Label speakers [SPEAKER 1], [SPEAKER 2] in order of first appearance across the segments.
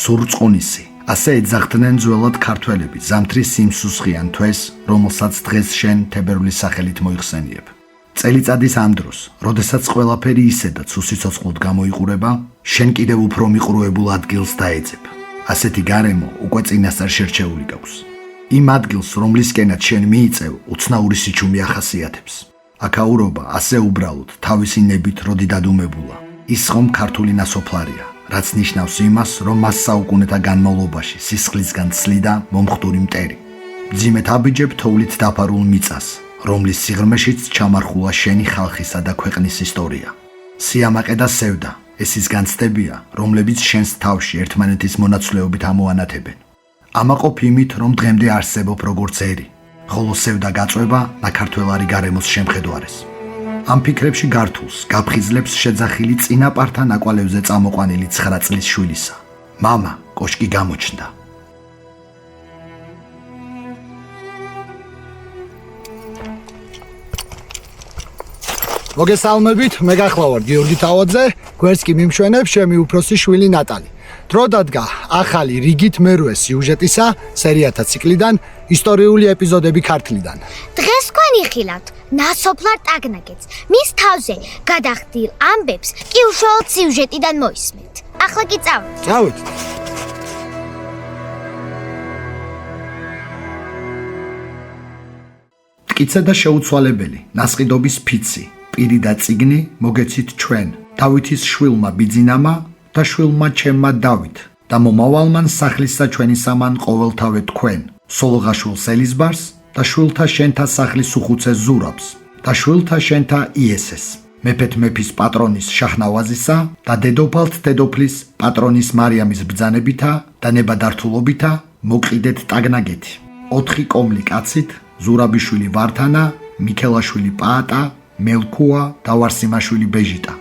[SPEAKER 1] სურწყუნისი. ასე ეძახდნენ ძველად ქართველები ზამთრის სიმსუსხიან თვეს, რომელსაც დღეს შენ თებერვლის სახელით მოიხსენიებ. წელიწადის ამ დროს, როდესაც ყველაფერი ისედაც უსიცოცხლოდ გამოიყურება, შენ კიდევ უფრო მიყრუებულ ადგილს დაეძებ. ასეთი გარემო უკვე წინასწარ შერჩეული გაქვს. იმ ადგილს, რომლისკენაც შენ მიიწევ, უცნაური სიჩუმე ახასიათებს. აქაურობა ასე უბრალოდ თავისი ნებით როდი დადუმებულა. ის ხომ ქართული ნასოფლარია, რაც ნიშნავს იმას, რომ მას საუკუნეთა განმავლობაში სისხლისგან ცლიდა მომხდური მტერი. მძიმედ აბიჯებ თოვლით დაფარულ მიწას, რომლის სიღრმეშიც ჩამარხულა შენი ხალხისა და ქვეყნის ისტორია. სიამაყე და სევდა, ეს ის განცდებია, რომლებიც შენს თავში ერთმანეთის მონაცვლეობით ამოანათებენ. ამაყოფ იმით, რომ დღემდე არსებობ როგორც ერი, ხოლო სევდა გაწვება ნაქართველარი გარემოს შემხედვარეს. ამ ფიქრებში გართულს გაფხიზლებს შეძახილი წინაპართა ნაკვალევზე წამოყვანილი 9 წლის შვილისა. მამა კოშკი გამოჩნდა.
[SPEAKER 2] მოგესალმებით, მე გახლავართ გიორგი თავაძე, გვერდს კი მიმშვენებს ჩემი უფროსი შვილი ნატალი. დრო დადგა ახალი რიგით მერვე სიუჟეტისა სერიათა ციკლიდან ისტორიული ეპიზოდები ქართლიდან.
[SPEAKER 3] დღეს თქვენ იხილავთ ნასოფლარ ტაგნაგეთს. მის თავზე გადახდილ ამბებს კი უშუალოდ სიუჟეტიდან მოისმენთ. ახლა კი წავედით.
[SPEAKER 2] წავედით.
[SPEAKER 1] მტკიცე და შეუცვალებელი, ნასყიდობის ფიცი, პირი და წიგნი მოგეცით ჩვენ, დავითის შვილმა ბიძინამა და შვილმა ჩემმა დავით და მომავალმან სახლისა ჩვენი სამან ყოველთავე თქვენ, სოლოღაშვილს ელიზბარს და შვილთა შენთა სახლის უხუცეს ზურაბს და შვილთა შენთა იესეს, მეფეთ მეფის პატრონის შაჰნავაზისა და დედოფალთ დედოფლის პატრონის მარიამის ბრძანებითა და ნებადართულობითა მოყიდეთ ტაგნაგეთი. 4 კომლი კაცით, ზურაბიშვილი ვართანა, მიქელაშვილი პაატა, მელქუა და ვარსიმაშვილი ბეჟიტა.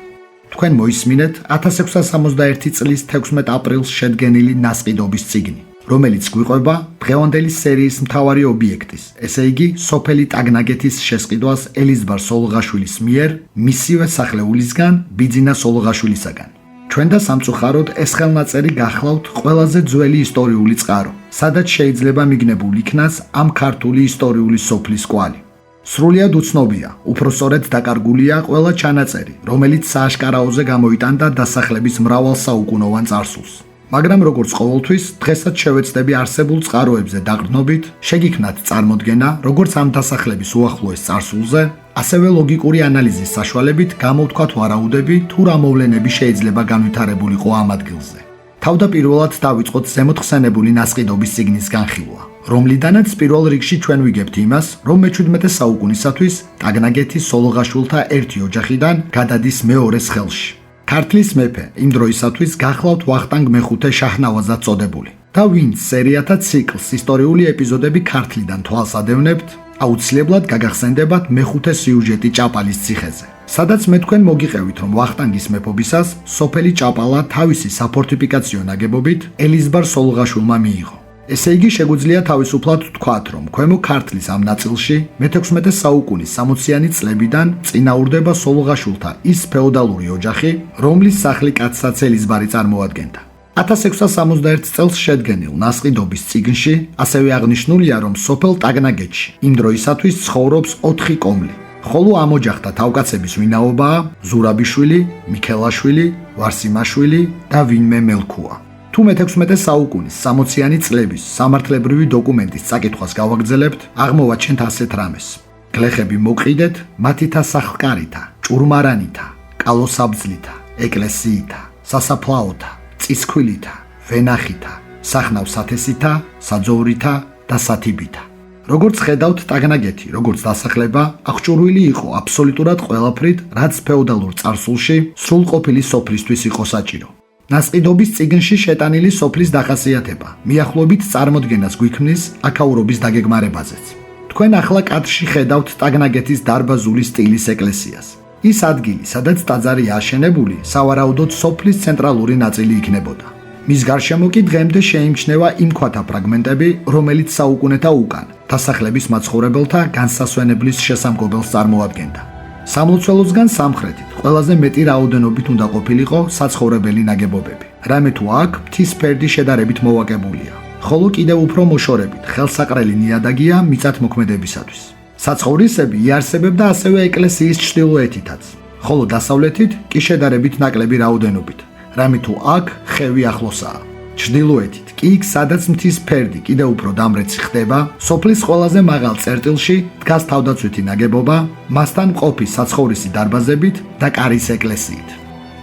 [SPEAKER 1] თქვენ მოისმინეთ 1661 წლის 16 აპრილს შედგენილი ნასყიდობის წიგნი, რომელიც გვიყვება დღევანდელი სერიის მთავარი ობიექტის, ესე იგი სოფელი ტაგნაგეთის შესყიდვას ელიზბარ სოლოღაშვილის მიერ, მისივე სახლეულისგან ბიძინა სოლოღაშვილისაგან. ჩვენ და სამწუხაროდ ეს ხელნაწერი გახლავთ ყველაზე ძველი ისტორიული წყარო, სადაც შეიძლება მიგნებულ იქნას ამ ქართული ისტორიული სოფლის კვალი. სრულიად უცნობია, უფრო სწორედ დაკარგულია ყველა ჩანაწერი, რომელიც სააშკარაოზე გამოიტანდა დასახლების მრავალ საუკუნოვან წარსულს. მაგრამ როგორც ყოველთვის, დღესაც შევეცდები არსებულ წყაროებზე დაყრდნობით, შეგიქმნათ წარმოდგენა, როგორც ამ დასახლების უახლოეს წარსულზე, ასევე ლოგიკური ანალიზის საშუალებით გამოვთქვათ ვარაუდები, თუ რა მოვლენები შეიძლება განვითარებულიყო ამ ადგილზე. თავდაპირველად დავიწყოთ ზემოთხსენებული ნასყიდობის წიგნის განხილვა, რომლიდანაც პირველ რიგში ჩვენ ვიგებთ იმას, რომ მე-17 საუკუნისათვის ტაგნაგეთის სოლოღაშვილთა ერთი ოჯახიდან გადადის მეორეს ხელში. ქართლის მეფე იმ დროისათვის გახლავთ ვახტანგ მეხუთე შაჰნავაზად წოდებული. და ვინც სერიათა ციკლს ისტორიული ეპიზოდები ქართლიდან თვალს ადევნებთ, აუცილებლად გაგახსენდებათ მეხუთე სიუჟეტი ჭაპალის ციხეზე. სადაც მე თქვენ მოგიყევით, რომ ვახტანგის მეფობისას სოფელი ჭაპალა თავისი საფორტიფიკაციო ნაგებობით ელიზბარ სოლოღაშვილმა მიიღო. ესე იგი შეგვიძლია თავისუფლად ვთქვათ, რომ ქვემო ქართლის ამ ნაწილში მე-16 საუკუნის 60-იანი წლებიდან წინაურდება სოლოღაშვილთა ის ფეოდალური ოჯახი, რომლის სახლი კაცსაც ელიზბარი წარმოადგენდა. 1661 წელს შედგენილ ნასყიდობის წიგნში ასევე აღნიშნულია, რომ სოფელ ტაგნაგეთში იმ დროისათვის ცხოვრობს 4 კომლი, ხოლო ამ ოჯახთა თავკაცების ვინაობაა ზურაბიშვილი, მიქელაშვილი, ვარსიმაშვილი და ვინმე მელქუა. თუ მე-16 საუკუნის 60-იანი წლების სამართლებრივი დოკუმენტის წაკითხვას გავაგრძელებთ, აღმოვაჩენთ ასეთ რამეს. გლეხები მოყიდეთ მათითა სახლკარითა, ჭურმარანითა, კალოსაბძლითა, ეკლესიითა, სასაფლაოთა, წისქვილითა, ვენახითა, სახნავ-სათესითა, საძოვრითა და სათიბითა. როგორც ხედავთ, ტაგნაგეთი, როგორც დასახლება, აღჭურვილი იყო აბსოლუტურად ყველაფრით, რაც ფეოდალურ წარსულში სრულყოფილი სოფლისთვის იყო საჭირო. ნასყიდობის წიგნში შეტანილი სოფლის დახასიათება მიახლოებით წარმოდგენას გვიქმნის აქაურობის დაგეგმარებაზეც. თქვენ ახლა კადრში ხედავთ ტაგნაგეთის დარბაზული სტილის ეკლესიას. ის ადგილი, სადაც ტაძარი აშენებული, სავარაუდოდ სოფლის ცენტრალური ნაწილი იქნებოდა. მის გარშემო კი დღემდე შეიმჩნევა იმ ქვათა ფრაგმენტები, რომელიც საუკუნეთა უკან დასახლების მაცხოვრებელთა განსასვენებლის შესამგობელს წარმოადგენდა. სამლოცველოსგან სამხრეთით ყველაზე მეტი რაოდენობით უნდა ყოფილიყო საცხოვრებელი ნაგებობები. რამე თუ აქ მთის ფერდი შედარებით მოვაკებულია. ხოლო კიდევ უფრო მოშორებით ხელსაყრელი ნიადაგია მიწათმოქმედებისათვის. საცხოვრისები იარსებებდა ასევე ეკლესიის ჩრდილოეთითაც, ხოლო დასავლეთით კი შედარებით ნაკლები რაოდენობით. რამე თუ აქ ხევი ახლოსაა. ჩრდილოეთით კი იქ სადაც მთის ფერდი კიდევ უფრო დამრეცი ხდება, სოფლის ყველაზე მაღალ წერტილში დგას თავდაცვითი ნაგებობა, მასთან მყოფი საცხოვრისი დარბაზებით და კარის ეკლესიით.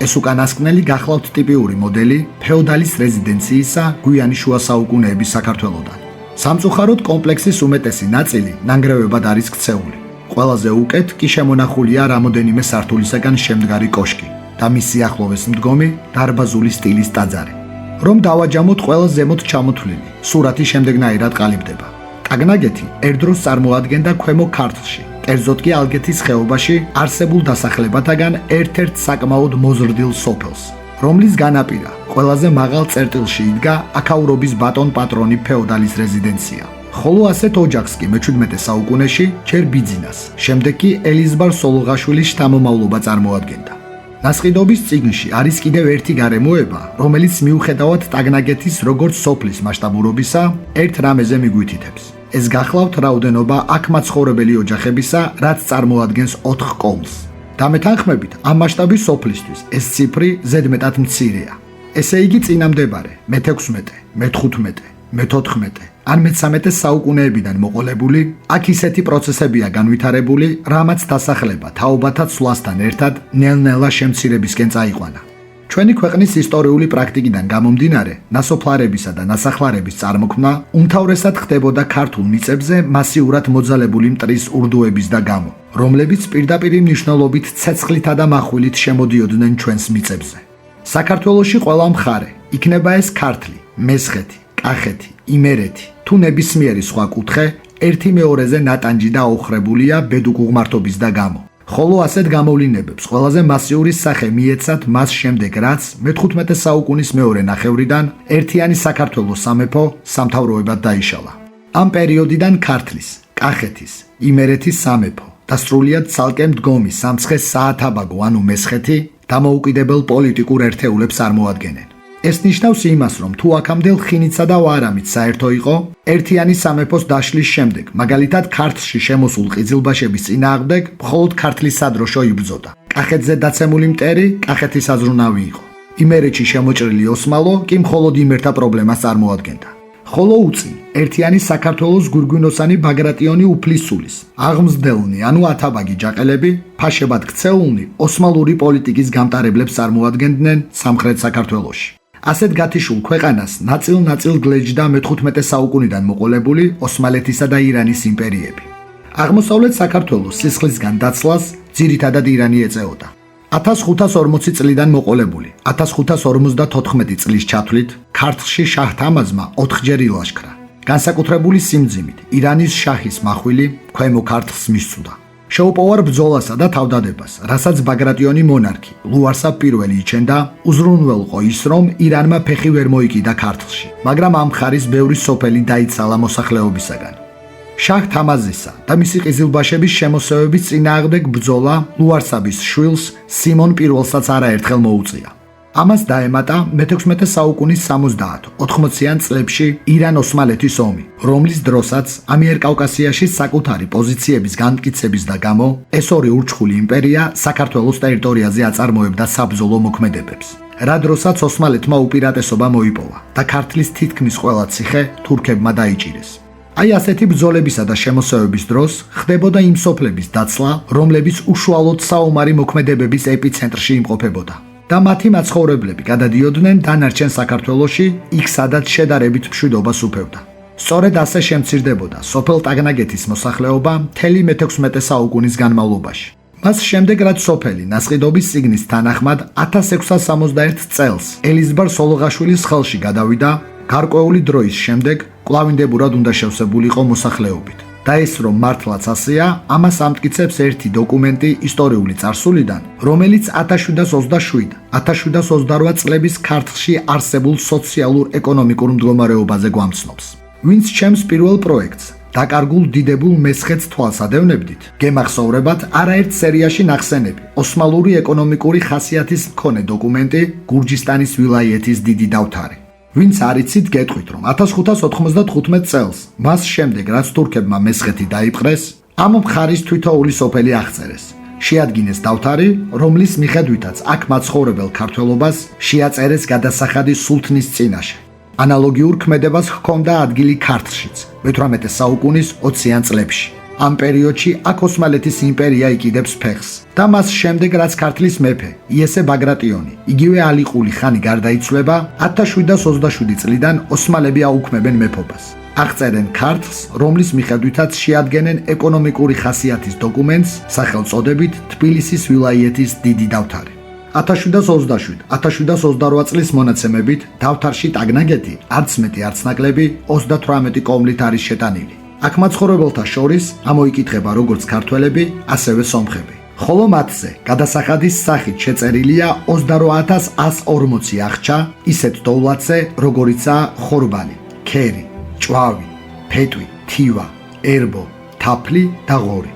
[SPEAKER 1] ეს უკანასკნელი გახლავთ ტიპიური მოდელი ფეოდალის რეზიდენციისა გვიანი შუა საუკუნეების საქართველოდან. სამწუხაროდ კომპლექსის უმეტესი ნაწილი ნანგრევებად არის ქცეული. ყველაზე უკეთ კი შემონახულია რამოდენიმე სართულისაგან შემდგარი კოშკი და მის სიახლოვეს მდგომი დარბაზული სტილის ტაძარი. რომ დავაჯამოთ ყველა ზემოთ ჩამოთვლილი, სურათი შემდეგნაირად ყალიბდება. ტაგნაგეთი ერთდროს წარმოადგენდა ქვემო ქართლში, კერძოდ კი ალგეთის ხეობაში არსებულ დასახლებათაგან ერთ-ერთ საკმაოდ მოზრდილ სოფელს, რომლის განაპირა ყველაზე მაღალ წერტილში იდგა აქაურობის ბატონ პატრონი ფეოდალის რეზიდენცია. ხოლო ასეთ ოჯახს კი მე-17 საუკუნეში ჯერ ბიძინას, შემდეგ კი ელიზბარ სოლოღაშვილის შთამომავლობა წარმოადგენდა. ნასყიდობის წიგნში არის კიდევ ერთი გარემოება, რომელიც მიუხედავად ტაგნაგეთის როგორც სოფლის მასშტაბურობისა, ერთ რამეზე მიგვითითებს. ეს გახლავთ რაოდენობა აქ მაცხოვრებელი ოჯახებისა, რაც წარმოადგენს 4 კოლს. დამეთანხმებით, ამ მასშტაბის სოფლისთვის ეს ციფრი ზედმეტად მცირეა. ესე იგი წინამდებარე მე-16, მე-15, მე-14 ან მე-13 საუკუნეებიდან მოყოლებული, აქ ისეთი პროცესებია განვითარებული, რამაც დასახლება თაობათა ცვლასთან ერთად ნელ-ნელა შემცირებისკენ წაიყვანა. ჩვენი ქვეყნის ისტორიული პრაქტიკიდან გამომდინარე, ნასოფლარებისა და ნასახლარების წარმოქმნა უმთავრესად ხდებოდა ქართულ მიწებზე მასიურად მოძალებული მტრის ურდუების და გამო, რომლებიც პირდაპირი მნიშვნელობით ცეცხლითა და מחვილით შემოდიოდნენ ჩვენს მიწებზე. საქართველოში ყველა მხარე, იქნება ეს ქართლი, მესხეთი, კახეთი, იმერეთი თუ ნებისმიერი სხვა კუთხე, ერთი მეორეზე ნატანჯი და აოხრებულია ბედუგუღმართობის და გამო. ხოლო ასეთ გამოვლინებებს ყველაზე მასიური სახე მიეცათ მას შემდეგ, რაც მე-15 საუკუნის მეორე ნახევრიდან ერთიანი საქართველოს სამეფო სამთავროებად დაიშალა. ამ პერიოდიდან ქართლის, კახეთის, იმერეთის სამეფო და სრულიად ცალკე მდგომი სამცხე საათაბაგო ანუ მესხეთი დამოუკიდებელ პოლიტიკურ ერთეულებს წარმოადგენენ. ეს ნიშნავს იმას, რომ თუ აქამდე ლხინიცა და ვარამიც საერთო იყო, ერთიანი სამეფოს დაშლის შემდეგ, მაგალითად ქართლში შემოსულ ყიზილბაშების წინააღმდეგ მხოლოდ ქართლის სადროშო იბრძოდა. კახეთზე დაცემული მტერი კახეთის აზრუნავი იყო. იმერეთში შემოჭრილი ოსმალო კი მხოლოდ იმერთა პრობლემას წარმოადგენდა. ხოლო უწინ ერთიანი საქართველოს გურგვინოსანი ბაგრატიონი უფლისულის, აღმზრდელნი ანუ ათაბაგი ჯაყელები, ფაშებად ქცეულნი ოსმალური პოლიტიკის გამტარებლებს წარმოადგენდნენ სამხრეთ საქართველოში. ასეთ გათიშულ ქვეყანას ნაწილ-ნაწილ გლეჯდა მე-15 საუკუნიდან მოყოლებული ოსმალეთისა და ირანის იმპერიები. აღმოსავლეთ საქართველოს სისხლისგან დაცლას ძირითადად ირანი ეწეოდა. 1540 წლიდან მოყოლებული 1554 წლის ჩათვლით ქართლში შაჰ თამაზმა 4ჯერ ილაშქრა. განსაკუთრებული სიმძიმით ირანის შაჰის მახვილი ქვემო ქართლს მისწვდა. შეუპოვარ ბრძოლასა და თავდადებას, რასაც ბაგრატიონი მონარქი ლუარსაბ პირველი იჩენდა, უზრუნველყო ის, რომ ირანმა ფეხი ვერ მოიკიდა ქართლში, მაგრამ ამ მხარის ბევრი სოფელი დაიცალა მოსახლეობისაგან. შაჰ თამაზისა და მისი ყიზილბაშების შემოსევების წინააღმდეგ ბრძოლა ლუარსაბის შვილს სიმონ პირველსაც არაერთხელ მოუწია. ამას დაემატა მე-16 საუკუნის 70-80-იან წლებში ირან-ოსმალეთის ომი, რომლის დროსაც ამიერკავკასიაში საკუთარი პოზიციების განმტკიცების და გამო ეს ორი ურჩხული იმპერია საქართველოს ტერიტორიაზე აწარმოებდა საბრძოლო მოქმედებებს. რა დროსაც ოსმალეთმა უპირატესობა მოიპოვა და ქართლის თითქმის ყველა ციხე თურქებმა დაიჭირეს. აი ასეთი ბრძოლებისა და შემოსევების დროს ხდებოდა იმ სოფლების დაცლა, რომლებიც უშუალოდ საომარი მოქმედებების ეპიცენტრში იმყოფებოდა. და მათი მაცხოვრებლები გადადიოდნენ დანარჩენ საქართველოში, იქ სადაც შედარებით მშვიდობას უფევდა. სწორედ ასე შემცირდებოდა სოფელ ტაგნაგეთის მოსახლეობა მთელი მე-16 საუკუნის განმავლობაში. მას შემდეგ, რაც სოფელი ნასყიდობის წიგნის თანახმად 1661 წელს ელიზბარ სოლოღაშვილის ხელში გადავიდა, გარკვეული დროის შემდეგ კვლავინდებურად უნდა შევსებულიყო მოსახლეობით. და ეს რომ მართლაც ასეა, ამას ამტკიცებს ერთი დოკუმენტი ისტორიული წარსულიდან, რომელიც 1727-1728 წლების ქართლში არსებულ სოციალურ-ეკონომიკურ მდგომარეობაზე გვამცნობს. ვინც ჩემს პირველ პროექტს დაკარგულ დიდებულ მესხეთს თვალს ადევნებდით, გემახსოვრებათ არაერთ სერიაში ნახსენები ოსმალური ეკონომიკური ხასიათის მქონე დოკუმენტი გურჯისტანის ვილაიეთის დიდი დავთარი. ვინც არ იცით, გეტყვით, რომ 1595 წელს, მას შემდეგ რაც თურქებმა მესხეთი დაიპყრეს, ამ მხარის თვითოული სოფელი აღწერეს. შეადგინეს დავთარი, რომლის მიხედვითაც აქ მაცხოვრებელ ქართველობას შეაწერეს გადასახადი სულთნის წინაშე. ანალოგიურ ქმედებას ჰქონდა ადგილი ქართლშიც, მე-18 საუკუნის 20-იან წლებში. ამ პერიოდში აქ ოსმალეთის იმპერია იკიდებს ფეხს და მას შემდეგ რაც ქართლის მეფე იესე ბაგრატიონი, იგივე ალიყული ხანი გარდაიცვლება, 1727 წლიდან ოსმალები აუქმებენ მეფობას. აღწერენ ქართლს, რომლის მიხედვითაც შეადგენენ ეკონომიკური ხასიათის დოკუმენტს სახელწოდებით თბილისის ვილაიეთის დიდი დავთარი. 1727-1728 წლის მონაცემებით დავთარში ტაგნაგეთი არც მეტი არც ნაკლები 38 კომლით არის შეტანილი. აქ მაცხოვრებელთა შორის ამოიკითხება როგორც ქართველები, ასევე სომხები. ხოლო მათზე გადასახადის სახით შეწერილია 28140 აღჭა ისეთ დოვლათზე, როგორიცაა ხორბალი, ქერი, ჭვავი, ფეტვი, თივა, ერბო, თაფლი და ღორი.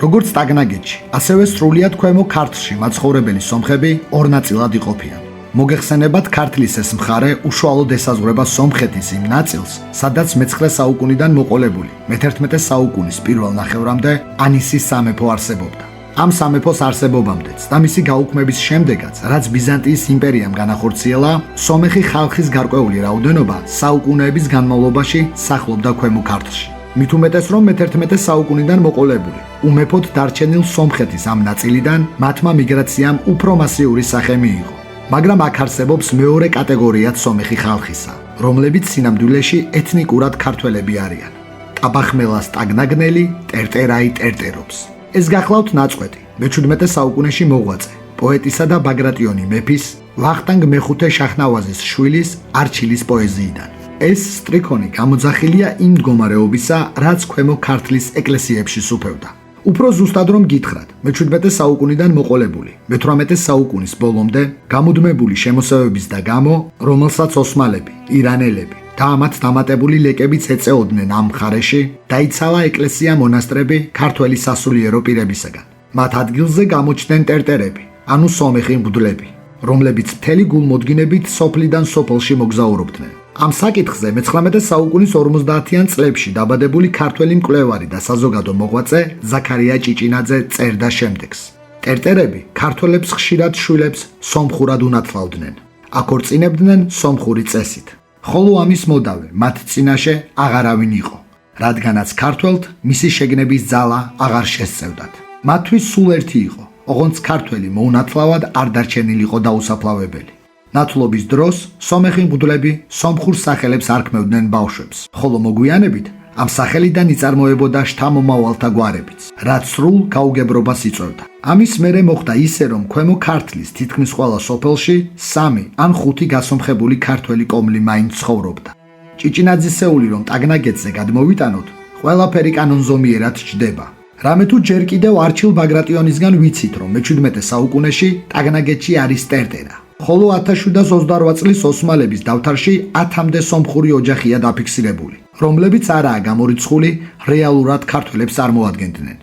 [SPEAKER 1] როგორც ტაგნაგეთში, ასევე სრულიად ქვემო ქართლში მაცხოვრებელი სომხები ორ ნაწილად იყოფიან. მოგეხსენებათ ქართლის ეს მხარე უშუალოდ ესაზღვრება სომხეთის იმ ნაწილს, სადაც მე-9 საუკუნიდან მოყოლებული მე-11 საუკუნის პირველ ნახევრამდე ანისის სამეფო არსებობდა. ამ სამეფოს არსებობამდეც და მისი გაუქმების შემდეგაც, რაც ბიზანტიის იმპერიამ განახორციელა, სომეხი ხალხის გარკვეული რაოდენობა საუკუნეების განმავლობაში სახლობდა ქვემო ქართლში. მით უმეტეს, რომ მე-11 საუკუნიდან მოყოლებული უმეფოდ დარჩენილ სომხეთის ამ ნაწილიდან მათმა მიგრაციამ უფრო მასიური სახე მიიღო. მაგრამ აქ არსებობს მეორე კატეგორიად სომეხი ხალხისა, რომლებიც სინამდვილეში ეთნიკურად ქართველები არიან. ტაბახმელას ტაგნაგნელი, ტერტერაი ტერტერობს. ეს გახლავთ ნაწყვეტი მე-17 საუკუნეში მოღვაწე, პოეტისა და ბაგრატიონი მეფის, ვახტანგ მეხუთე შაჰნავაზის შვილის არჩილის პოეზიიდან. ეს სტრიქონი გამოძახილია იმ მდგომარეობისა, რაც ქვემო ქართლის ეკლესიებში სუფევდა. უფრო ზუსტად რომ გითხრათ, მე-17 საუკუნიდან მოყოლებული, მე-18 საუკუნის ბოლომდე გამუდმებული შემოსევების და გამო, რომელსაც ოსმალები, ირანელები და ამათ დამატებული ლეკებიც ეწეოდნენ ამ მხარეში, დაიცალა ეკლესია-მონასტრები ქართველი სასულიერო პირებისაგან. მათ ადგილზე გამოჩნდნენ ტერტერები, ანუ სომეხი მღვდლები, რომლებიც მთელი გულმოდგინებით სოფლიდან სოფელში მოგზაურობდნენ. ამ საკითხზე მე-19 საუკუნის 50-იან წლებში დაბადებული ქართველი მკვლევარი და საზოგადო მოღვაწე ზაქარია ჭიჭინაძე წერდა შემდეგს. ტერტერები ქართველებს ხშირად შვილებს სომხურად უნათლავდნენ. აქორწინებდნენ სომხური წესით. ხოლო ამის მოდავე მათ წინაშე აღარავინ იყო, რადგანაც ქართველთ მისი შეგნების ძალა აღარ შესწევდათ. მათთვის სულ ერთი იყო, ოღონდ ქართველი მოუნათლავად არ დარჩენილიყო დაუსაფლავებელი. ნათლობის დროს სომეხი მღვდლები სომხურ სახელებს არქმევდნენ ბავშვებს, ხოლო მოგვიანებით ამ სახელიდან იწარმოებოდა შთამომავალთა გვარებიც, რაც სრულ გაუგებრობას იწვევდა. ამის მერე მოხდა ისე, რომ ქვემო ქართლის თითქმის ყველა სოფელში 3 ან 5 გასომხებული ქართველი კომლი მაინც ცხოვრობდა. ჭიჭინაძისეული რომ ტაგნაგეთზე გადმოვიტანოთ, ყველაფერი კანონზომიერად ჩდება. რამე თუ ჯერ კიდევ არჩილ ბაგრატიონისგან ვიცით, რომ მე-17 საუკუნეში ტაგნაგეთში არის ტერტერა. ხოლო 1728 წლის ოსმალების დავთარში 10-მდე სომხური ოჯახია დაფიქსირებული, რომლებიც არაა გამორიცხული რეალურად ქართველებს წარმოადგენდნენ.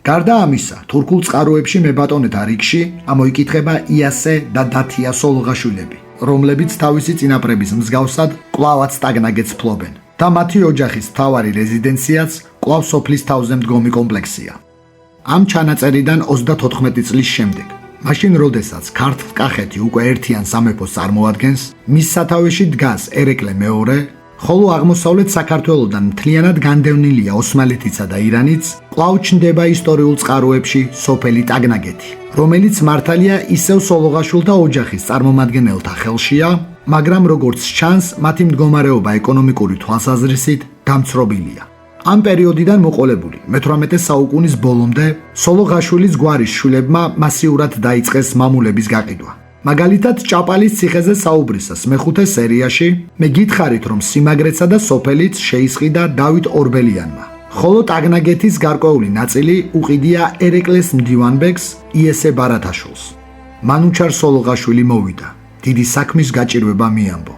[SPEAKER 1] გარდა ამისა, თურქულ წყაროებში მებატონეთა რიგში ამოიკითხება იასე და დათია სოლოღაშვილები, რომლებიც თავისი წინაპრების მსგავსად კვლავაც ტაგნაგეთს ფლობენ და მათი ოჯახის მთავარი რეზიდენციაც კვლავ სოფლის თავზე მდგომი კომპლექსია. ამ ჩანაწერიდან 34 წლის შემდეგ, მაშინ როდესაც ქართლ-კახეთი უკვე ერთიან სამეფოს წარმოადგენს, მის სათავეში დგას ერეკლე მეორე, ხოლო აღმოსავლეთ საქართველოდან მთლიანად განდევნილია ოსმალეთიცა და ირანიც, კვლავ ჩნდება ისტორიულ წყაროებში სოფელი ტაგნაგეთი, რომელიც მართალია ისევ სოლოღაშვილთა ოჯახის წარმომადგენელთა ხელშია, მაგრამ როგორც ჩანს, მათი მდგომარეობა ეკონომიკური თვალსაზრისით დამცრობილია. ამ პერიოდიდან მოყოლებული მე-18 საუკუნის ბოლომდე სოლოღაშვილის გვარის შვილებმა მასიურად დაიწყეს მამულების გაყიდვა. მაგალითად, ჭაპალის ციხეზე საუბრისას მე-5 სერიაში მე გითხარით, რომ სიმაგრეცა და სოფელიც შეისყიდა დავით ორბელიანმა. ხოლო ტაგნაგეთის გარკვეული ნაწილი უყიდია ერეკლეს მდივანბეგს იესე ბარათაშვილს. მანუჩარ სოლოღაშვილი მოვიდა. დიდი საქმის გაჭირვება მიამბო.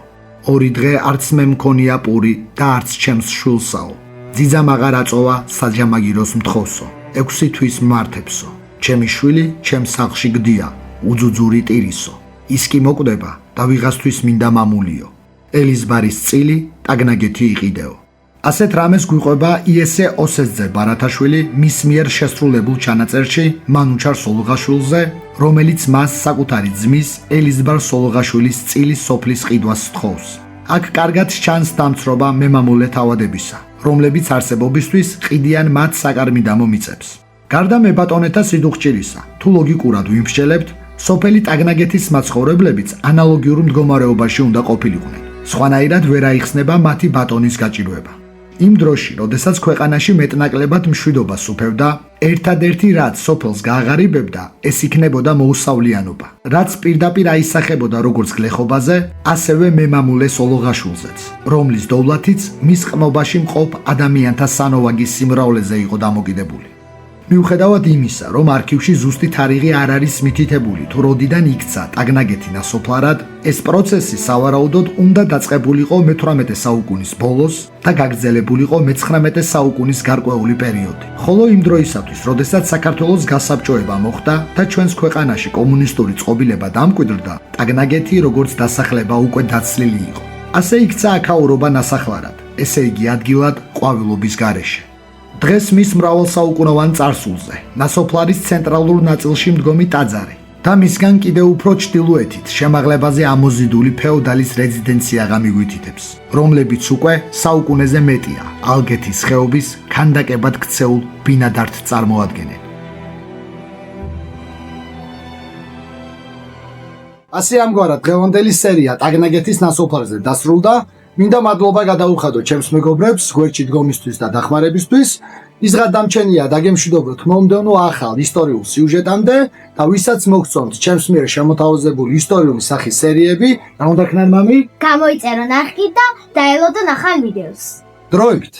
[SPEAKER 1] 2 დღე არც მე მქონია პური და არც ჩემს შვილსაო. ძიძამ აღარ აწოვა საჯამაგიროს მთხოვსო, 6 თვის მმართებსო, ჩემი შვილი ჩემ სახლში გდია, უძუძური ტირისო, ის კი მოკვდება და ვიღასთვის მინდა მამულიო, ელიზბარის წილი ტაგნაგეთი იყიდეო. ასეთ რამეს გვიყვება იესე ოსესძე ბარათაშვილი მის მიერ შესრულებულ ჩანაწერში მანუჩარ სოლოღაშვილზე, რომელიც მას საკუთარი ძმის ელიზბარ სოლოღაშვილის წილის სოფლის ყიდვას სთხოვს. აქ კარგად ჩანს დამცრობა მემამულე თავადებისა, რომლებიც არსებობისთვის ყიდიან მათ საკარმიდამო მიწებს. გარდა მებატონეთა სიდუხჭირისა, თუ ლოგიკურად ვიმსჯელებთ, სოფელი ტაგნაგეთის მაცხოვრებლებიც ანალოგიურ მდგომარეობაში უნდა ყოფილიყვნენ. სხვანაირად ვერ აიხსნება მათი ბატონის გაჭირვება. იმ დროში, როდესაც ქვეყანაში მეტნაკლებად მშვიდობა სუფევდა, ერთადერთი რაც სოფელს გააღარიბებდა, ეს იქნებოდა მოუსავლიანობა, რაც პირდაპირ აისახებოდა როგორც გლეხობაზე, ასევე მემამულე სოლოღაშვილზეც, რომლის დოვლათიც მის ყმობაში მყოფ ადამიანთა სანოვაგის სიმრავლეზე იყო დამოკიდებული. მიუხედავად იმისა, რომ არქივში ზუსტი თარიღი არ არის მითითებული, თუ როდიდან იქცა ტაგნაგეთი ნასოფლარად, ეს პროცესი სავარაუდოდ უნდა დაწყებულიყო მე-18 საუკუნის ბოლოს და გაგრძელებულიყო მე-19 საუკუნის გარკვეული პერიოდი. ხოლო იმ დროისათვის, როდესაც საქართველოს გასაბჭოება მოხდა და ჩვენს ქვეყანაში კომუნისტური წყობილება დამკვიდრდა, ტაგნაგეთი როგორც დასახლება უკვე დაცლილი იყო. ასე იქცა აქაურობა ნასახლარად, ესე იგი ადგილად ყვავილობის გარეშე. დღეს მის მრავალსაუკუნოვან წარსულზე, ნასოფლარის ცენტრალურ ნაწილში მდგომი ტაძარი და მისგან კიდევ უფრო ჩრდილოეთით შემაღლებაზე ამოზიდული ფეოდალის რეზიდენცია გამიგვითითებს, რომლებიც უკვე საუკუნეზე მეტია ალგეთის ხეობის ქანდაკებად ქცეულ ბინადართ წარმოადგენენ.
[SPEAKER 2] ასე ამგვარად დღევანდელი სერია ტაგნაგეთის ნასოფლარზე დასრულდა. მინდა მადლობა გადაუხადო ჩემს მეგობრებს გვერდში დგომისთვის და დახმარებისთვის. იზღადამჩენია დაგემშვიდობოთ მომდევნო ახალ ისტორიულ სიუჟეტამდე და ვისაც მოგწონთ ჩემს მიერ შემოთავაზებული ისტორიული სახის სერიები, რა უნდა ქნან მამი?
[SPEAKER 3] გამოიწერონ არხი და დაელოდონ ახალ ვიდეოს.
[SPEAKER 2] დროებით.